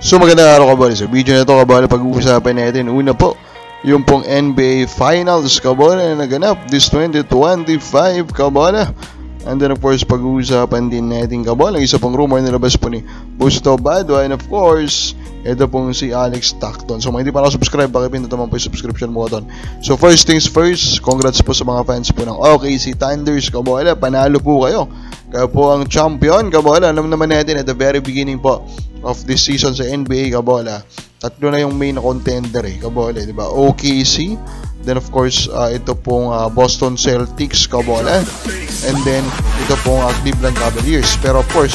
So magandang araw kabole. Sa video na ito kabole, pag-uusapan natin una po yung pong NBA Finals kabole na naganap this 2025 kabole. And then of course pag-uusapan din natin kabole ang isa pong rumor na nilabas po ni Busto Badwa, and of course ito pong si Alex Stockton. So kung hindi pa nakasubscribe, pakipindot naman po yung subscription button. So first things first, congrats po sa mga fans po ng OKC Thunders kabole. Panalo po kayo. Kaya po ang champion kabole. Alam naman natin at the very beginning po of this season sa NBA kabola, tatlo na yung main contender kabola, di ba? OKC, then of course ito pong Boston Celtics kabola, and then ito pong Cleveland Cavaliers. Pero of course,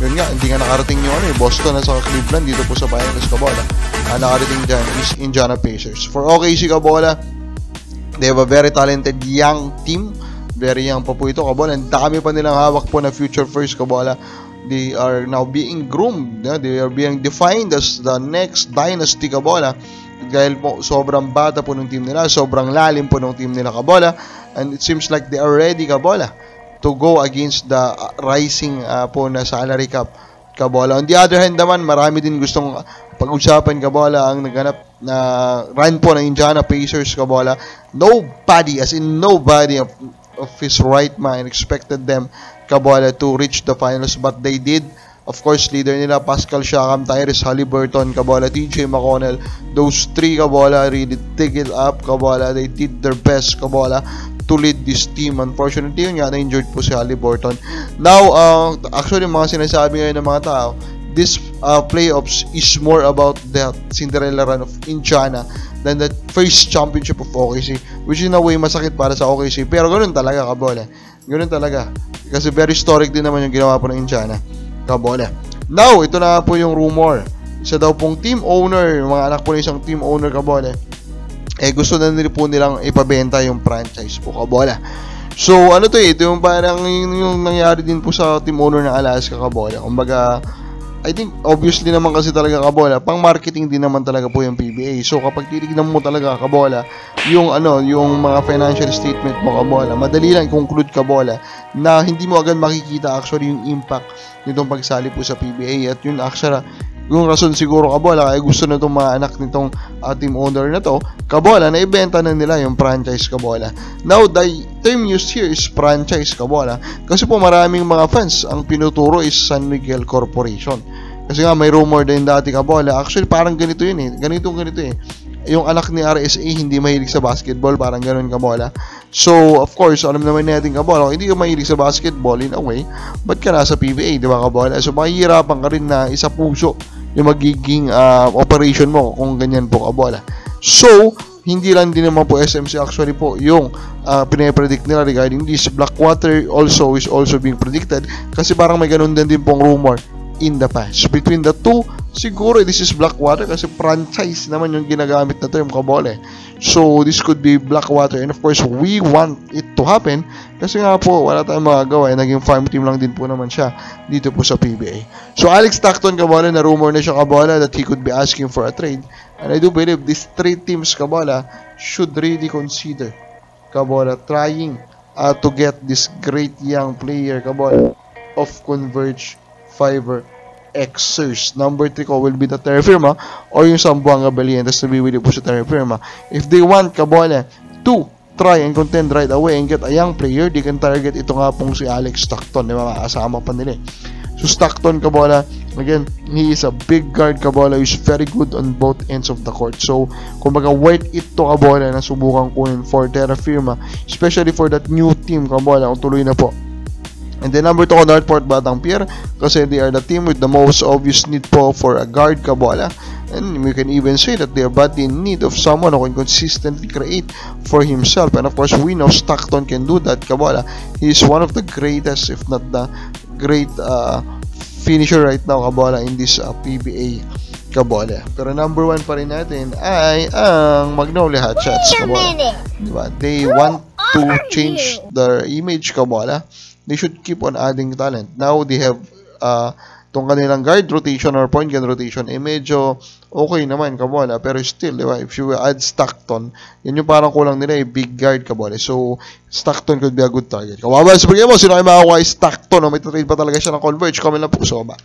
yun nga, hindi nga nakarating yung Boston na sa Cleveland dito po sa finals kabola. Nakarating dyan is Indiana Pacers. For OKC kabola, they have a very talented young team. Very young pa po ito kabola. Ang dami pa nilang hawak po na future first kabola. They are now being groomed. They are being defined as the next dynasty kabola. Dahil po sobrang bata po ng team nila, sobrang lalim po ng team nila kabola, and it seems like they are ready kabola to go against the rising po na salary cap kabola. On the other hand naman, marami din gustong pag-usapan kabola ang naganap na run po ng Indiana Pacers kabola. Nobody, as in nobody of his right mind expected them kabola to reach the finals, but they did. Of course, leader nila Pascal Siakam, Tyrese Haliburton kabola, TJ McConnell, those three kabola really dig it up kabola. They did their best kabola to lead this team. Unfortunately, yun nga, na-injured po si Haliburton. Now, actually, mga sinasabi ngayon ng mga tao, this playoffs is more about the Cinderella run of Indiana than the first championship of OKC, which in a way masakit para sa OKC, pero ganoon talaga kabola. Ganoon talaga. Kasi very historic din naman yung ginawa po ng Indiana kabola. Now, ito na po yung rumor. Isa daw pong team owner, yung mga anak po ng isang team owner kabola, gusto na nila po nilang ipabenta yung franchise po kabola. So, ano to ito yung parang yung nangyari din po sa team owner ng Alaska kabola. Kumbaga, I think obviously naman kasi talaga kabola, pang marketing din naman talaga po yung PBA. So kapag titignan mo talaga kabola, yung yung mga financial statement mo kabola, madali lang i-conclude kabola na hindi mo agad makikita actually yung impact nitong pagsali po sa PBA. At yun actually yung rason siguro kabola kaya gusto na itong mga anak nitong team owner na to kabola na ibenta na nila yung franchise kabola. Now the term used here is franchise kabola kasi po maraming mga fans ang pinuturo is San Miguel Corporation. Kasi nga may rumor din dati kabola, actually parang ganito yun ganito yung anak ni RSA hindi mahilig sa basketball, parang ganoon kabola. So of course alam naman natin kabola, hindi ka mahilig sa basketball in a way, ba't ka nasa PBA, di ba kabola? So mahihirapan ka rin na isa puso yung magiging operation mo kung ganyan po kabola. So hindi lang din naman po SMC actually po yung pinapredict nila regarding this. Blackwater also is also being predicted kasi parang may ganun din pong rumor in the past. Between the two, siguro this is Blackwater kasi franchise naman yung ginagamit na term kabola. So this could be Blackwater, and of course we want it to happen kasi nga po wala tayong magagawa, naging farm team lang din po naman siya dito po sa PBA. So Alex Stockton kabola, na rumor na siya kabola that he could be asking for a trade, and I do believe these three teams kabola should really consider kabola trying to get this great young player kabola of Converge Fiverr Xers. Number 3 ko will be the Terra Firma or yung Sambuanga Valientes na bibili po sa Terra Firma. If they want kabola to try and contend right away and get a young player, they can target ito nga pong si Alex Stockton, diba? Makakasama pa nila. So Stockton kabola, again, he is a big guard kabola, he's very good on both ends of the court. So kumbaga worth it to kabola na subukan kunin for Terra Firma, especially for that new team kabola kung tuloy na po. And then number 2 ko, Northport Batang Pier, kasi they are the team with the most obvious need po for a guard kabola, and we can even say that they are badly in need of someone who can consistently create for himself. And of course we know Stockton can do that kabola. He is one of the greatest, if not the great finisher right now kabola in this PBA kabola. Pero number 1 pa rin natin ay ang Magnolia Hotshots kabola, diba? They want to change their image kabola. They should keep on adding talent. Now they have tong kanilang guard rotation or point guard rotation medyo okay naman kabola, pero still diba, if you add Stockton, yun yung parang kulang nila big guard kabola. So Stockton could be a good target. Kawawa sa pagkaya mo, sino kayo makakuha Stockton o may trade pa talaga siya ng Converge? Comment lang po, so ba